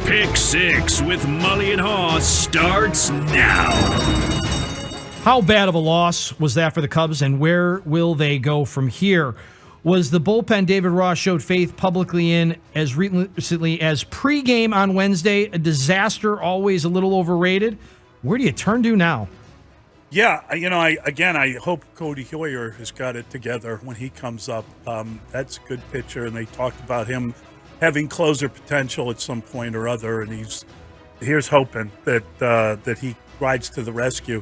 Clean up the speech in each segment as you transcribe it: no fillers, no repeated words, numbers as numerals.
Pick Six with Mully and Haugh starts now. How bad of a loss was that for the Cubs, and where will they go from here? Was the bullpen David Ross showed faith publicly in as recently as pregame on Wednesday a disaster, always a little overrated? Where do you turn to now? Yeah, I hope Cody Hoyer has got it together when he comes up. That's a good pitcher, and they talked about him having closer potential at some point or other, and here's hoping that he rides to the rescue.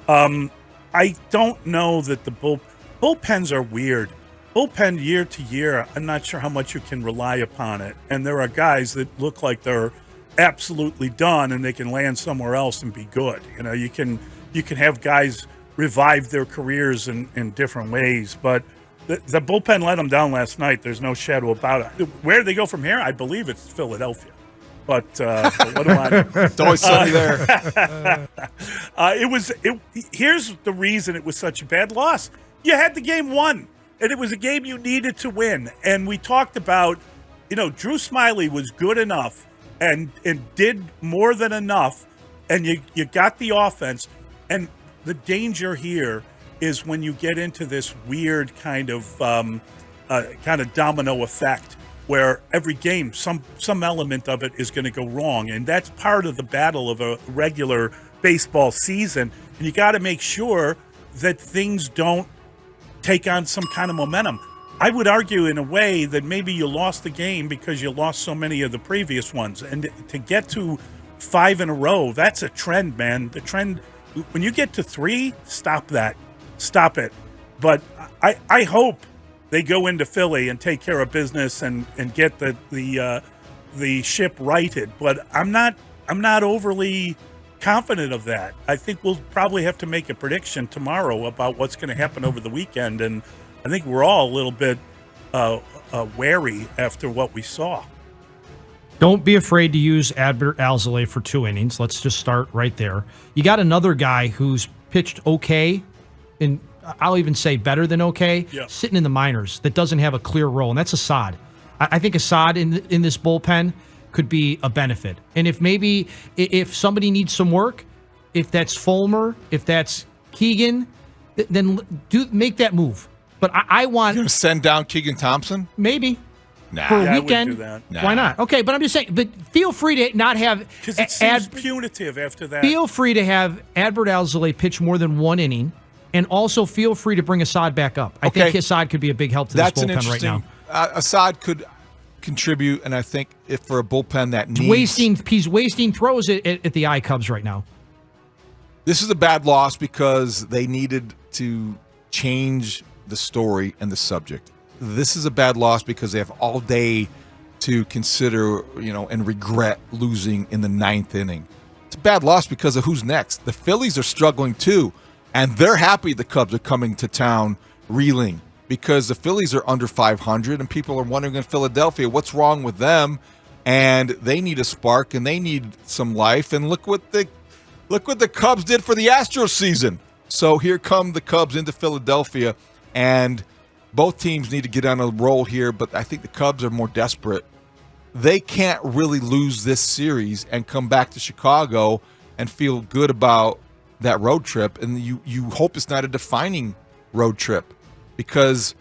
I don't know that the bullpens are weird. Bullpen year to year, I'm not sure how much you can rely upon it. And there are guys that look like they're absolutely done and they can land somewhere else and be good. You can have guys revive their careers in different ways. But the bullpen let them down last night. There's no shadow about it. Where do they go from here? I believe it's Philadelphia. But what do I know? It's always sunny there. Here's the reason it was such a bad loss. You had the game won. And it was a game you needed to win. And we talked about, Drew Smyly was good enough and did more than enough. And you got the offense. And the danger here is when you get into this weird kind of domino effect where every game, some element of it is going to go wrong. And that's part of the battle of a regular baseball season. And you got to make sure that things don't take on some kind of momentum. I would argue in a way that maybe you lost the game because you lost so many of the previous ones. And to get to 5 in a row, that's a trend, man. The trend, when you get to 3, stop that. Stop it. But I hope they go into Philly and take care of business and get the ship righted. But I'm not overly confident of that. I think we'll probably have to make a prediction tomorrow about what's going to happen over the weekend, and I think we're all a little bit wary after what we saw. Don't be afraid to use Adbert Alzolay for 2 innings. Let's just start right there. You got another guy who's pitched okay, and I'll even say better than okay, sitting in the minors that doesn't have a clear role, and that's Assad. I think Assad in this bullpen could be a benefit. And if somebody needs some work, if that's Fulmer, if that's Keegan, then make that move. But I want... You're going to send down Keegan Thompson? Maybe. Nah. For a I weekend. wouldn't do that. Why not? Okay, but I'm just saying, but feel free to not have... Because it seems punitive after that. Feel free to have Adbert Alzolay pitch more than 1 inning, and also feel free to bring Assad back up. I think Assad could be a big help to this bullpen right now. Assad could contribute, and I think if for a bullpen that needs... He's wasting throws at the I-Cubs right now. This is a bad loss because they needed to change the story and the subject. This is a bad loss because they have all day to consider, and regret losing in the 9th inning. It's a bad loss because of who's next. The Phillies are struggling too, and they're happy the Cubs are coming to town reeling, because the Phillies are under 500, and people are wondering in Philadelphia what's wrong with them, and they need a spark and they need some life. And look what the Cubs did for the Astros season. So here come the Cubs into Philadelphia, and both teams need to get on a roll here. But I think the Cubs are more desperate. They can't really lose this series and come back to Chicago and feel good about that road trip. And you hope it's not a defining road trip. Because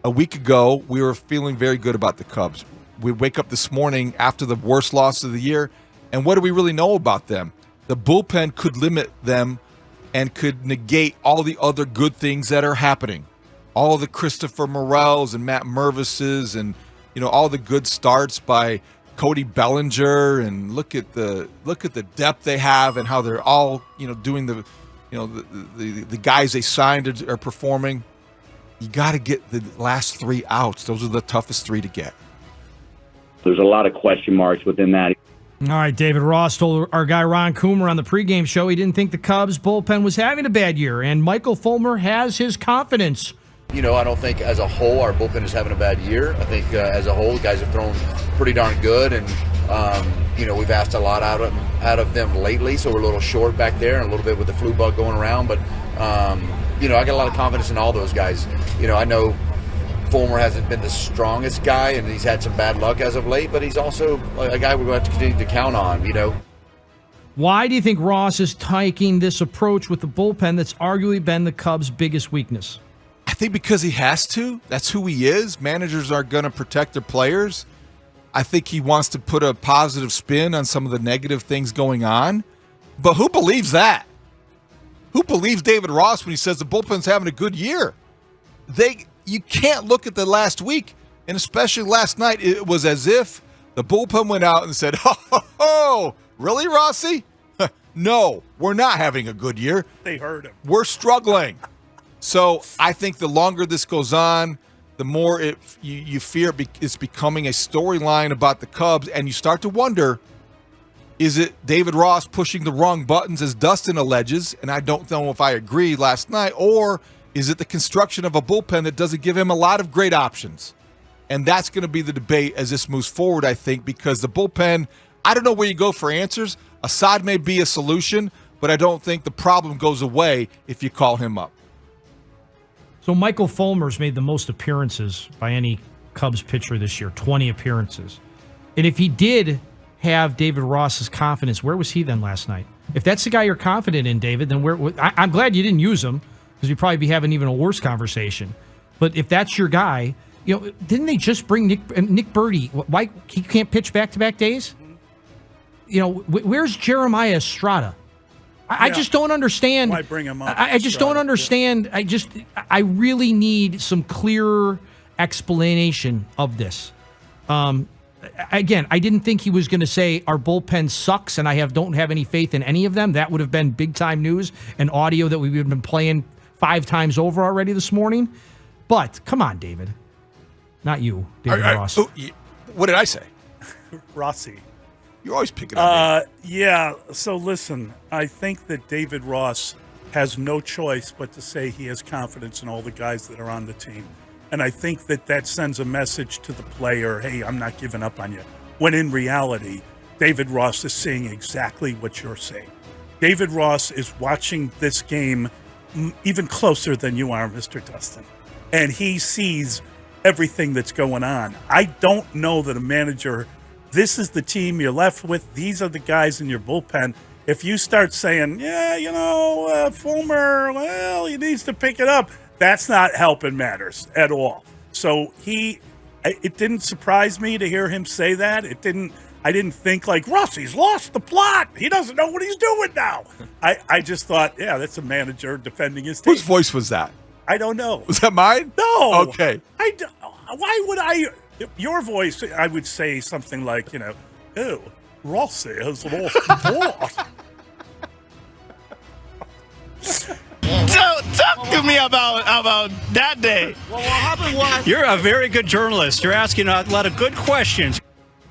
a week ago, we were feeling very good about the Cubs. We wake up this morning after the worst loss of the year, and what do we really know about them? The bullpen could limit them and could negate all the other good things that are happening. All the Christopher Morels and Matt Mervis's and all the good starts by Cody Bellinger, and look at the depth they have and how they're all doing the guys they signed are performing. You got to get the last 3 outs. Those are the toughest 3 to get. There's a lot of question marks within that. All right, David Ross told our guy Ron Coomer on the pregame show he didn't think the Cubs bullpen was having a bad year, and Michael Fulmer has his confidence. I don't think as a whole our bullpen is having a bad year. I think as a whole, the guys have thrown pretty darn good, and we've asked a lot out of them lately, so we're a little short back there and a little bit with the flu bug going around, but I got a lot of confidence in all those guys. I know Fulmer hasn't been the strongest guy, and he's had some bad luck as of late, but he's also a guy we're going to have to continue to count on, Why do you think Ross is taking this approach with the bullpen that's arguably been the Cubs' biggest weakness? I think because he has to. That's who he is. Managers are going to protect their players. I think he wants to put a positive spin on some of the negative things going on. But who believes that? Who believes David Ross when he says the bullpen's having a good year? You can't look at the last week, and especially last night, it was as if the bullpen went out and said, ho, really, Rossi? No, we're not having a good year. They heard him. We're struggling. So I think the longer this goes on, the more you fear it's becoming a storyline about the Cubs, and you start to wonder, is it David Ross pushing the wrong buttons, as Dustin alleges, and I don't know if I agree last night, or is it the construction of a bullpen that doesn't give him a lot of great options? And that's going to be the debate as this moves forward, I think, because the bullpen, I don't know where you go for answers. Assad may be a solution, but I don't think the problem goes away if you call him up. So Michael Fulmer's made the most appearances by any Cubs pitcher this year, 20 appearances. And if he did have David Ross's confidence, where was he then last night? If that's the guy you're confident in, David, then I'm glad you didn't use him, because you'd probably be having even a worse conversation. But if that's your guy, didn't they just bring Nick Birdie? Why he can't pitch back-to-back days? Where's Jeremiah Estrada? I just don't understand. Why bring him up? I just don't understand. I really need some clearer explanation of this. Again, I didn't think he was going to say our bullpen sucks and I don't have any faith in any of them. That would have been big-time news and audio that we've been playing 5 times over already this morning. But come on, David. Not you, David Ross. What did I say? Rossi. You're always picking on me. Yeah, so listen, I think that David Ross has no choice but to say he has confidence in all the guys that are on the team. And I think that sends a message to the player, hey, I'm not giving up on you. When in reality, David Ross is saying exactly what you're saying. David Ross is watching this game even closer than you are, Mr. Dustin. And he sees everything that's going on. I don't know that a manager, this is the team you're left with, these are the guys in your bullpen. If you start saying, Fulmer, well, he needs to pick it up, that's not helping matters at all. So it didn't surprise me to hear him say that. I didn't think like, Rossi's lost the plot. He doesn't know what he's doing now. I just thought, yeah, that's a manager defending his team. Whose voice was that? I don't know. Was that mine? No. Okay. Why would I? Your voice, I would say something like, oh, Rossi has lost the plot. Talk to me about that day. Well, what happened was... You're a very good journalist. You're asking a lot of good questions.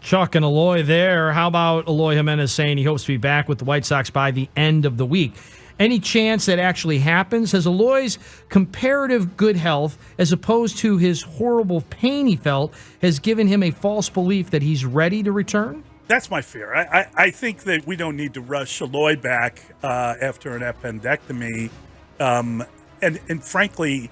Chuck and Eloy there. How about Eloy Jimenez saying he hopes to be back with the White Sox by the end of the week? Any chance that actually happens? Has Eloy's comparative good health, as opposed to his horrible pain he felt, has given him a false belief that he's ready to return? That's my fear. I think that we don't need to rush Eloy back after an appendectomy. And frankly,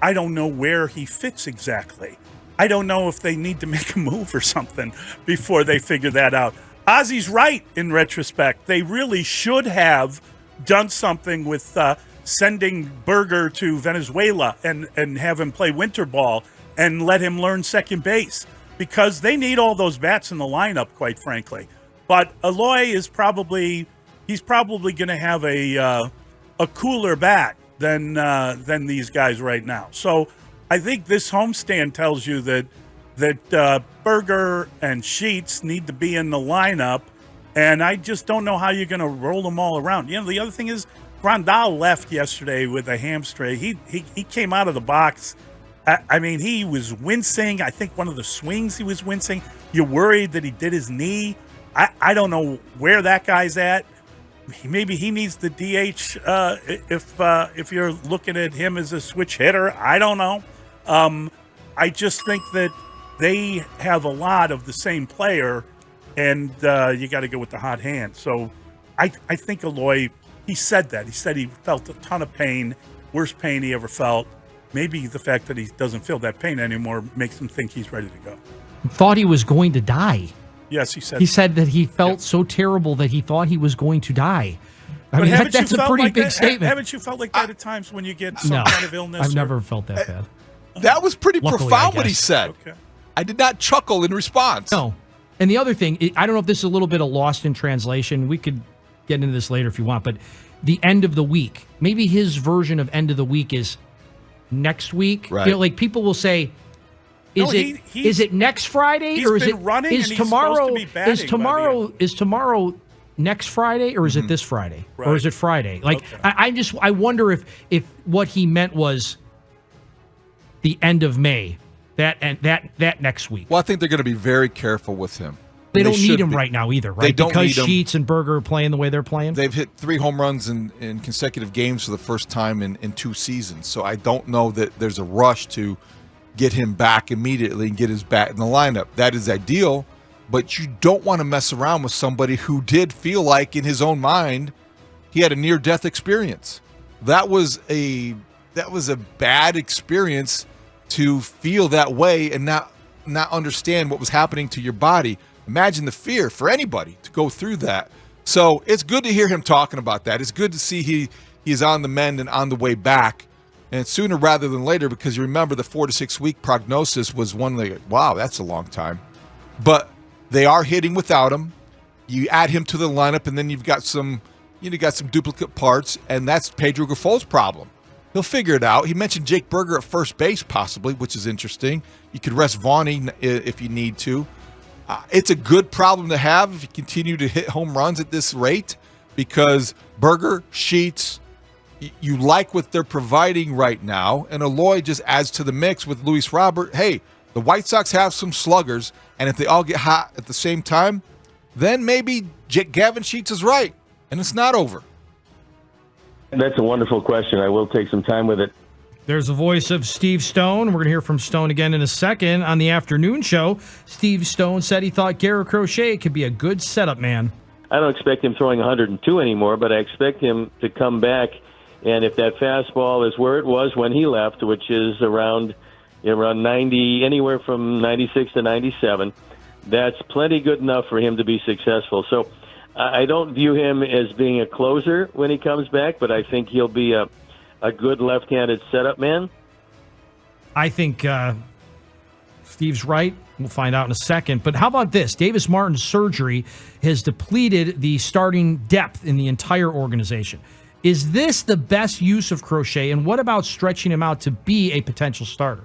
I don't know where he fits exactly. I don't know if they need to make a move or something before they figure that out. Ozzy's right in retrospect. They really should have done something with sending Burger to Venezuela and have him play winter ball and let him learn second base, because they need all those bats in the lineup, quite frankly. But Eloy is probably going to have a cooler bat than these guys right now. So I think this homestand tells you that Burger and Sheets need to be in the lineup, and I just don't know how you're going to roll them all around. The other thing is Grandal left yesterday with a hamstring. He came out of the box. I mean, he was wincing. I think one of the swings he was wincing. You're worried that he did his knee. I don't know where that guy's at. Maybe he needs the DH if you're looking at him as a switch hitter. I don't know. I just think that they have a lot of the same player, and you got to go with the hot hand. So I think Eloy, he said that. He said he felt a ton of pain, worst pain he ever felt. maybe the fact that he doesn't feel that pain anymore makes him think he's ready to go. Thought he was going to die. Yes, he said. He said that he felt so terrible that he thought he was going to die. I mean, that's a pretty big statement. Haven't you felt like that at times when you get some kind of illness? I've never felt that bad. That was pretty Luckily, profound what he said. Okay. I did not chuckle in response. No. And the other thing, I don't know if this is a little bit of lost in translation. We could get into this later if you want, but the end of the week, maybe his version of end of the week is next week. Right. You know, like people will say, is it next Friday or is it running is and he's tomorrow supposed to be batting is tomorrow next Friday or is it this Friday or is it Friday? Like I wonder if what he meant was the end of May, that next week. Well, I think they're going to be very careful with him. They don't need him right now either, right? They don't because need him. Sheets and Burger are playing the way they're playing. They've hit 3 home runs in consecutive games for the first time in 2 seasons. So I don't know that there's a rush to get him back immediately and get his bat in the lineup. That is ideal, but you don't want to mess around with somebody who did feel like in his own mind he had a near-death experience. That was a bad experience to feel that way and not understand what was happening to your body. Imagine the fear for anybody to go through that. So it's good to hear him talking about that. It's good to see he is on the mend and on the way back. And sooner rather than later, because you remember the 4 to 6 week prognosis was one like, wow, that's a long time. But they are hitting without him. You add him to the lineup, and then you've got some duplicate parts, and that's Pedro Grifol's problem. He'll figure it out. He mentioned Jake Burger at first base, possibly, which is interesting. You could rest Vaughn if you need to. It's a good problem to have if you continue to hit home runs at this rate, because Burger, Sheets, you like what they're providing right now, and Eloy just adds to the mix with Luis Robert. Hey, the White Sox have some sluggers, and if they all get hot at the same time, then maybe Gavin Sheets is right, and it's not over. That's a wonderful question. I will take some time with it. There's the voice of Steve Stone. We're going to hear from Stone again in a second on the afternoon show. Steve Stone said he thought Garrett Crochet could be a good setup man. I don't expect him throwing 102 anymore, but I expect him to come back. And if that fastball is where it was when he left, which is around 90, anywhere from 96 to 97, that's plenty good enough for him to be successful. So I don't view him as being a closer when he comes back, but I think he'll be a good left-handed setup man. I think Steve's right. We'll find out in a second. But how about this? Davis Martin's surgery has depleted the starting depth in the entire organization. Is this the best use of Crochet, and what about stretching him out to be a potential starter?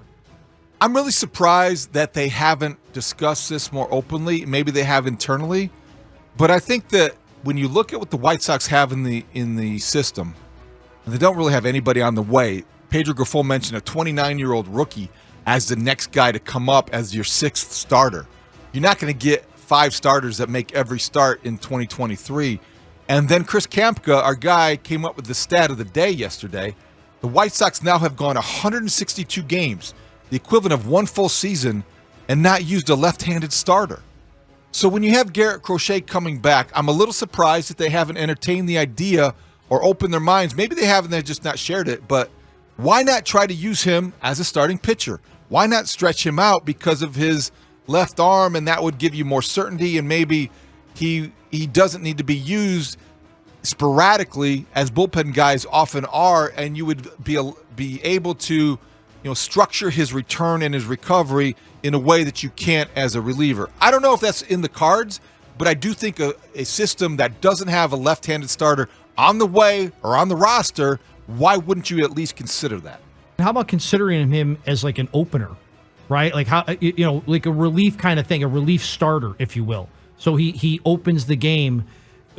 I'm really surprised that they haven't discussed this more openly. Maybe they have internally. But I think that when you look at what the White Sox have in the system, they don't really have anybody on the way. Pedro Grifol mentioned a 29-year-old rookie as the next guy to come up as your 6th starter. You're not going to get 5 starters that make every start in 2023. And then Chris Kampka, our guy, came up with the stat of the day yesterday. The White Sox now have gone 162 games, the equivalent of 1 full season, and not used a left-handed starter. So when you have Garrett Crochet coming back, I'm a little surprised that they haven't entertained the idea or opened their minds. Maybe they haven't, they've just not shared it, but why not try to use him as a starting pitcher? Why not stretch him out because of his left arm, and that would give you more certainty, and maybe he doesn't need to be used sporadically as bullpen guys often are, and you would be able to structure his return and his recovery in a way that you can't as a reliever. I don't know if that's in the cards, but I do think a system that doesn't have a left-handed starter on the way or on the roster, why wouldn't you at least consider that? How about considering him as like an opener, right? Like how like a relief kind of thing, a relief starter, if you will. So he opens the game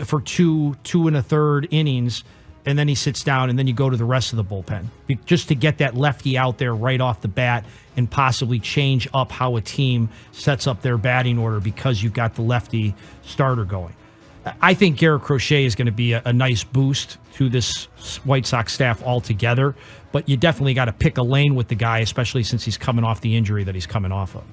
for two and a third innings, and then he sits down, and then you go to the rest of the bullpen just to get that lefty out there right off the bat and possibly change up how a team sets up their batting order because you've got the lefty starter going. I think Garrett Crochet is going to be a nice boost to this White Sox staff altogether, but you definitely got to pick a lane with the guy, especially since he's coming off the injury that he's coming off of.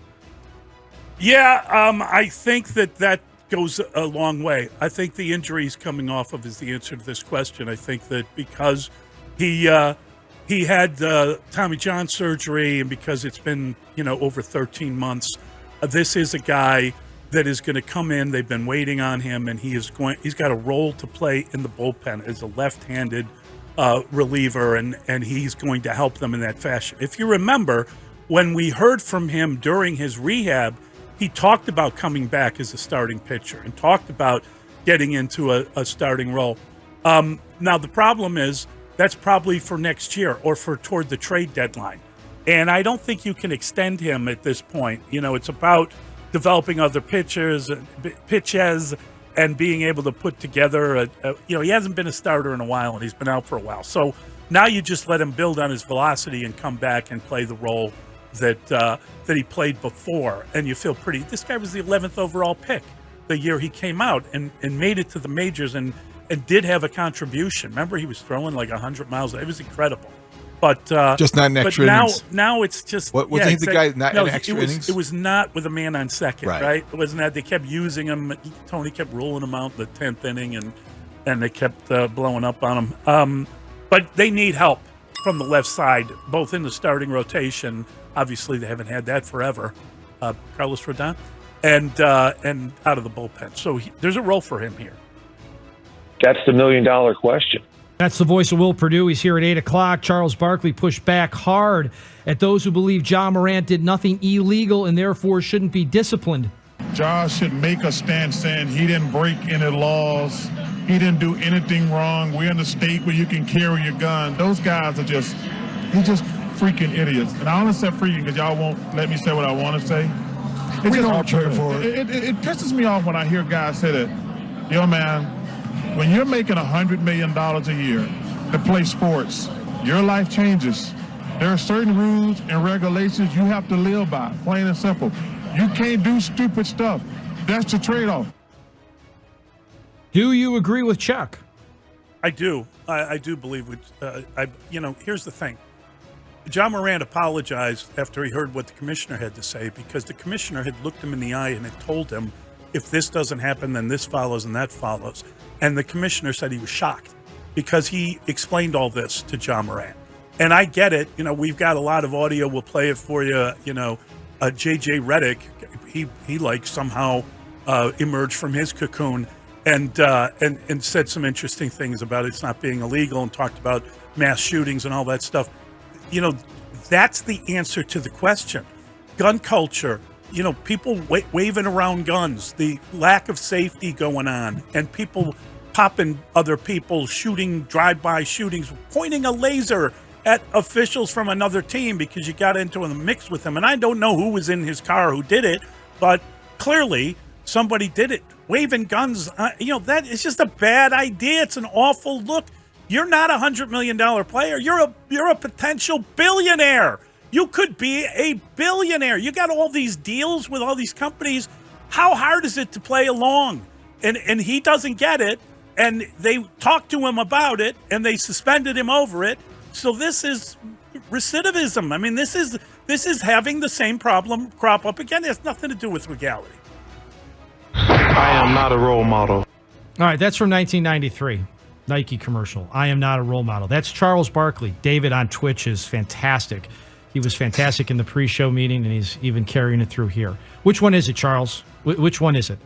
Yeah, I think that goes a long way. I think the injury he's coming off of is the answer to this question. I think that because he he had Tommy John surgery, and because it's been, over 13 months, this is a guy that is going to come in. They've been waiting on him, and he's got a role to play in the bullpen as a left-handed reliever, and he's going to help them in that fashion. If you remember, when we heard from him during his rehab, he talked about coming back as a starting pitcher and talked about getting into a starting role. Now, the problem is that's probably for next year or for toward the trade deadline. And I don't think you can extend him at this point. It's about developing other pitches, and being able to put together he hasn't been a starter in a while, and he's been out for a while. So now you just let him build on his velocity and come back and play the role that he played before. And you feel pretty. This guy was the 11th overall pick the year he came out and made it to the majors and did have a contribution. Remember, he was throwing like 100 miles. It was incredible. But just not in extra innings. Now it's just what was the guy not in extra innings? It was not with a man on second, right? It wasn't that. They kept using him. Tony kept ruling him out in the 10th inning, and they kept blowing up on him. But they need help from the left side, both in the starting rotation. Obviously, they haven't had that forever. Carlos Rodon, and out of the bullpen. So there's a role for him here. That's the $1 million question. That's the voice of Will Perdue. He's here at 8 o'clock. Charles Barkley pushed back hard at those who believe John Morant did nothing illegal and therefore shouldn't be disciplined. John should make a stand saying he didn't break any laws. He didn't do anything wrong. We're in a state where you can carry your gun. Those guys are just freaking idiots. And I only say freaking because y'all won't let me say what I want to say. It pisses me off when I hear guys say that, yo, man, when you're making $100 million a year to play sports, your life changes. There are certain rules and regulations you have to live by, plain and simple. You can't do stupid stuff. That's the trade-off. Do you agree with Chuck? I do. I do believe here's the thing. John Morant apologized after he heard what the commissioner had to say, because the commissioner had looked him in the eye and had told him, if this doesn't happen, then this follows and that follows. And the commissioner said he was shocked because he explained all this to John Morant. And I get it. We've got a lot of audio. We'll play it for you. J.J. Redick, he like somehow emerged from his cocoon and said some interesting things about it's not being illegal and talked about mass shootings and all that stuff. That's the answer to the question. Gun culture. People waving around guns, the lack of safety going on, and people popping other people, shooting drive-by shootings, pointing a laser at officials from another team because you got into a mix with them. And I don't know who was in his car who did it, but clearly somebody did it. Waving guns, that is just a bad idea. It's an awful look. You're not a $100 million player. You're a potential billionaire. You could be a billionaire. You got all these deals with all these companies. How hard is it to play along? And he doesn't get it. And they talked to him about it, and they suspended him over it. So this is recidivism. I mean, this is having the same problem crop up again. It has nothing to do with legality. I am not a role model. All right, that's from 1993. Nike commercial. I am not a role model. That's Charles Barkley. David on Twitch is fantastic. He was fantastic in the pre-show meeting, and he's even carrying it through here. Which one is it, Charles? Which one is it?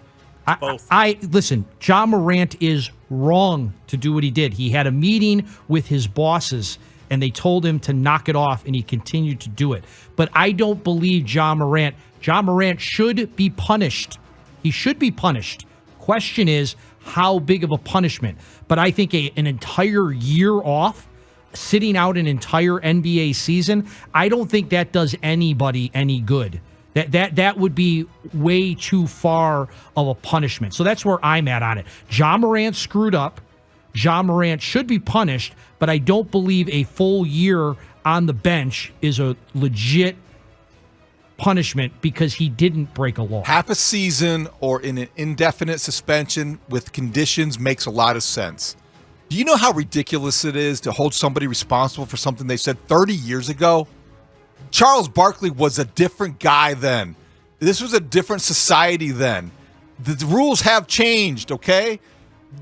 Both. Listen, John Morant is wrong to do what he did. He had a meeting with his bosses, and they told him to knock it off, and he continued to do it. But I don't believe John Morant. John Morant should be punished. He should be punished. Question is, how big of a punishment? But I think an entire year off, sitting out an entire NBA season, I don't think that does anybody any good. That would be way too far of a punishment. So that's where I'm at on it. John Morant screwed up. John Morant should be punished, but I don't believe a full year on the bench is a legit punishment because he didn't break a law. Half a season or in an indefinite suspension with conditions makes a lot of sense. Do you know how ridiculous it is to hold somebody responsible for something they said 30 years ago? Charles Barkley was a different guy then. This was a different society then. The rules have changed, okay?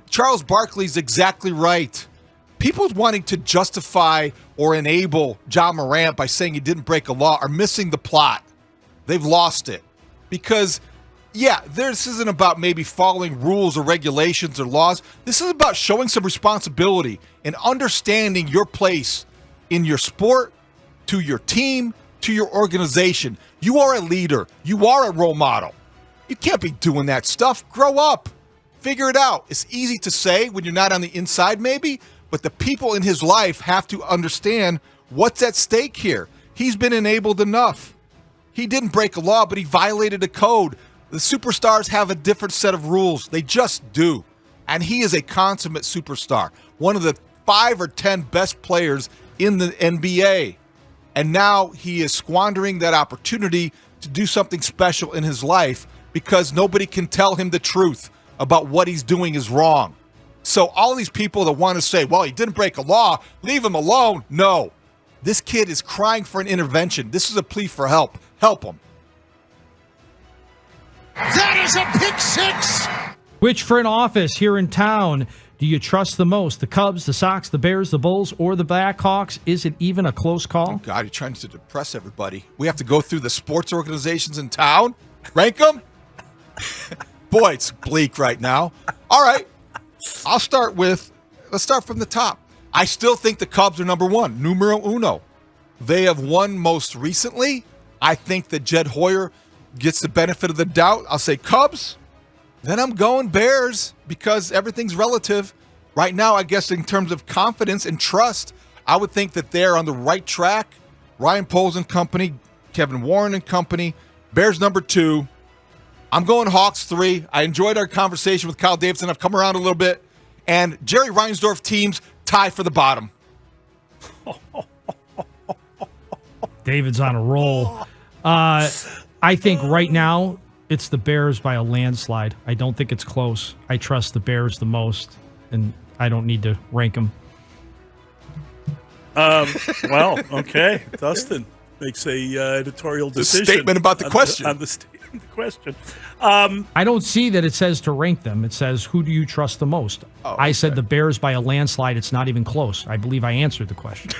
Charles Barkley's exactly right. people wanting to justify or enable John Morant by saying he didn't break a law are missing the plot. They've lost it. Because, yeah, this isn't about maybe following rules or regulations or laws. This is about showing some responsibility and understanding your place in your sport, to your team, to your organization. You are a leader. You are a role model. You can't be doing that stuff. Grow up. Figure it out. It's easy to say when you're not on the inside maybe, but the people in his life have to understand what's at stake here. He's been enabled enough. He didn't break a law, but he violated a code. The superstars have a different set of rules. They just do. And he is a consummate superstar. One of the 5 or 10 best players in the NBA. And now he is squandering that opportunity to do something special in his life because nobody can tell him the truth about what he's doing is wrong. So all these people that want to say, well, he didn't break a law, leave him alone. No. This kid is crying for an intervention. This is a plea for help. Help him. That is a pick six. Which front office here in town do you trust the most? The Cubs, the Sox, the Bears, the Bulls, or the Blackhawks? Is it even a close call? Oh God, you're trying to depress everybody. We have to go through the sports organizations in town, rank them. Boy, it's bleak right now. All right, let's start from the top. I still think the Cubs are number one, numero uno. They have won most recently. I think that Jed Hoyer gets the benefit of the doubt. I'll say Cubs. Then I'm going Bears because everything's relative. Right now, I guess in terms of confidence and trust, I would think that they're on the right track. Ryan Poles and company, Kevin Warren and company. Bears number 2. I'm going Hawks 3. I enjoyed our conversation with Kyle Davidson. I've come around a little bit. And Jerry Reinsdorf teams tie for the bottom. David's on a roll. I think right now it's the Bears by a landslide. I don't think it's close. I trust the Bears the most, and I don't need to rank them. Well, okay. Dustin makes a editorial decision. Statement about the question. On the question. I don't see that it says to rank them. It says, who do you trust the most? Oh, I said the Bears by a landslide. It's not even close. I believe I answered the question.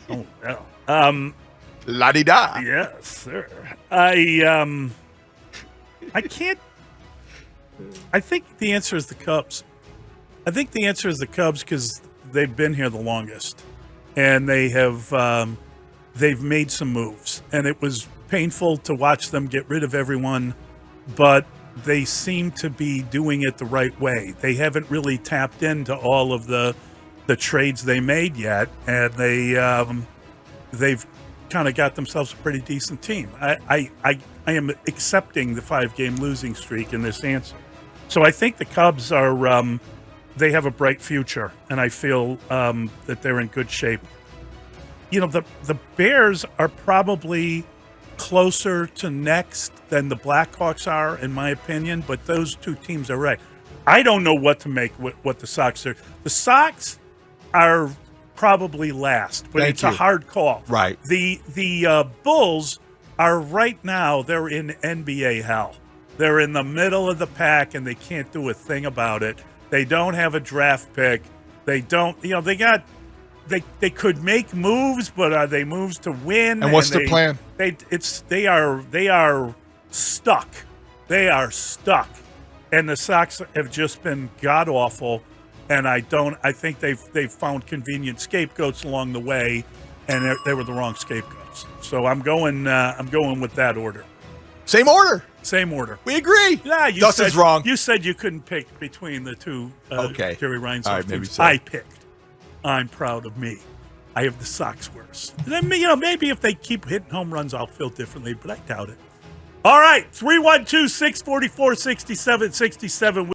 Oh, no. La-di-da. Yes, sir. I can't. I think the answer is the Cubs. I think the answer is the Cubs because they've been here the longest, and they have they've made some moves, and it was painful to watch them get rid of everyone, but they seem to be doing it the right way. They haven't really tapped into all of the trades they made yet, and they've kind of got themselves a pretty decent team. I am accepting the 5-game losing streak in this answer. So I think the Cubs are they have a bright future, and I feel that they're in good shape. You know, the Bears are probably closer to next than the Blackhawks are, in my opinion, but those two teams are right. I don't know what to make what the Sox are. The Sox are probably last, but it's a hard call. Right. The Bulls are right now, they're in NBA hell. They're in the middle of the pack, and they can't do a thing about it. They don't have a draft pick. They don't, you know, they could make moves, but are they moves to win? And what's the plan? They are stuck. They are stuck. And the Sox have just been god awful. And I think they've found convenient scapegoats along the way, and they were the wrong scapegoats. So I'm going with that order. Same order. Same order. We agree. Yeah, Dustin's wrong. You said you couldn't pick between the two. Okay. Jerry Reinsdorf All right, maybe teams. so. I picked. I'm proud of me. I have the Sox worse. And then, you know, maybe if they keep hitting home runs, I'll feel differently, but I doubt it. All right, 312-644-6767.